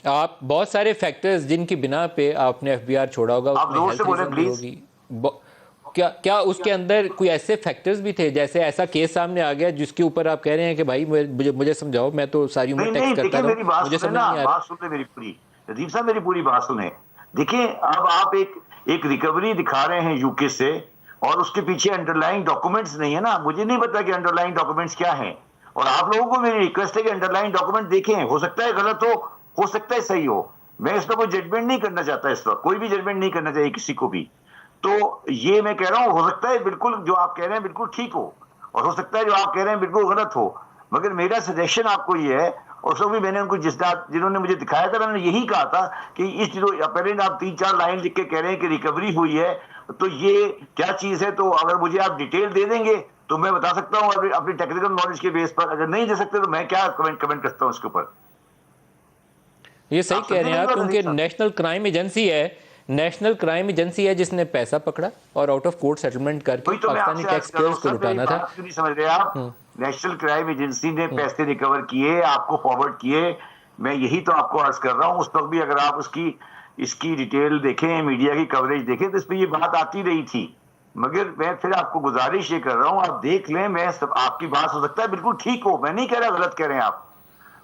आप बहुत सारे फैक्टर्स जिनकी बिना पे आपने एफबीआर छोड़ा होगा, आप उसमें जोर हेल्थ से बोले रीजन भी प्लीज। होगी। क्या क्या उसके अंदर कोई ऐसे फैक्टर्स भी थे, जैसे ऐसा केस सामने आ गया जिसके ऊपर आप कह रहे हैं कि भाई मुझे मुझे समझाओ, मैं तो सारी उम्र नहीं टैक्स नहीं, करता देखिए रहा हूं, मेरी बात मुझे सुने समझ ना, नहीं आ बात रहा। सुने मेरी पूरी। रदीप साहब मेरी पूरी बात सुने। देखिए अब आप एक रिकवरी दिखा रहे हैं यूके से, और उसके पीछे अंडरलाइंग डॉक्यूमेंट्स नहीं है ना। मुझे नहीं पता कि अंडरलाइंग डॉक्यूमेंट्स क्या हैं, और आप लोगों को मेरी रिक्वेस्ट है कि अंडरलाइंग डॉक्यूमेंट देखें। हो सकता है गलत हो सकता है सही हो। मैं इसमें कोई जजमेंट नहीं करना चाहता, इस वक्त कोई भी जजमेंट नहीं करना चाहिए किसी को भी। तो ये मैं कह रहा हूं, हो सकता है बिल्कुल जो आप कह रहे हैं बिल्कुल ठीक हो, और हो सकता है जो आप कह रहे हैं बिल्कुल गलत हो। मगर मेरा सजेशन आपको ये है, और उसको भी मैंने उनको जिन्होंने मुझे दिखाया था, मैंने यही कहा था कि इस चीजों पहले आप 3-4 लाइन लिख के कह रहे हैं कि रिकवरी हुई है, तो ये क्या चीज है। तो अगर मुझे आप डिटेल दे देंगे तो मैं बता सकता हूं अपनी टेक्निकल नॉलेज के बेस पर। अगर नहीं दे सकते तो मैं क्या कमेंट करता हूं इसके ऊपर। ये सही आप कह समझे रहे हैं मेरी आप, बात क्योंकि अजीब साहब? नेशनल क्राइम एजेंसी है जिसने पैसा पकड़ा और आउट ऑफ कोर्ट सेटलमेंट करके वही तो मैं पाकिस्तानी आपसे अर्ज टैक्स कर रहा हूँ पेयर्स को सर, मेरी लुटाना था। बात क्यों नहीं समझ रहे आप। नेशनल क्राइम एजेंसी ने हम्म, पैसे रिकवर किए, आपको फॉरवर्ड किए। मैं यही तो आपको अर्ज कर रहा हूँ। उस वक्त भी अगर आप उसकी इसकी डिटेल देखें, मीडिया की कवरेज देखें, तो इस पर ये बात आती रही थी। मगर मैं फिर आपको गुजारिश ये कर रहा हूँ, आप देख लें। मैं सब आपकी बात हो सकता है बिल्कुल ठीक हो, मैं नहीं कह रहा गलत कह रहे हैं आप,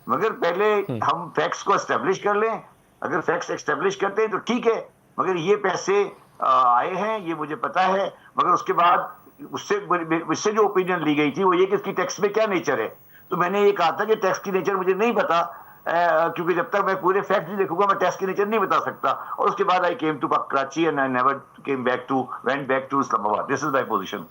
मगर पहले हम्म। हम फैक्ट्स को एस्टेब्लिश कर लें। अगर फैक्ट्स एस्टेब्लिश करते हैं तो ठीक है, मगर ये पैसे आए हैं ये मुझे पता है। मगर उसके बाद उससे उससे जो ओपिनियन ली गई थी वो ये कि इसकी टैक्स में क्या नेचर है। तो मैंने ये कहा था कि टैक्स की नेचर मुझे नहीं पता, क्योंकि जब तक मैं पूरे फैक्ट नहीं देखूंगा मैं टैक्स की नेचर नहीं बता सकता। और उसके बाद I came to Karachi and I never came back to went back to Islamabad. This is my position.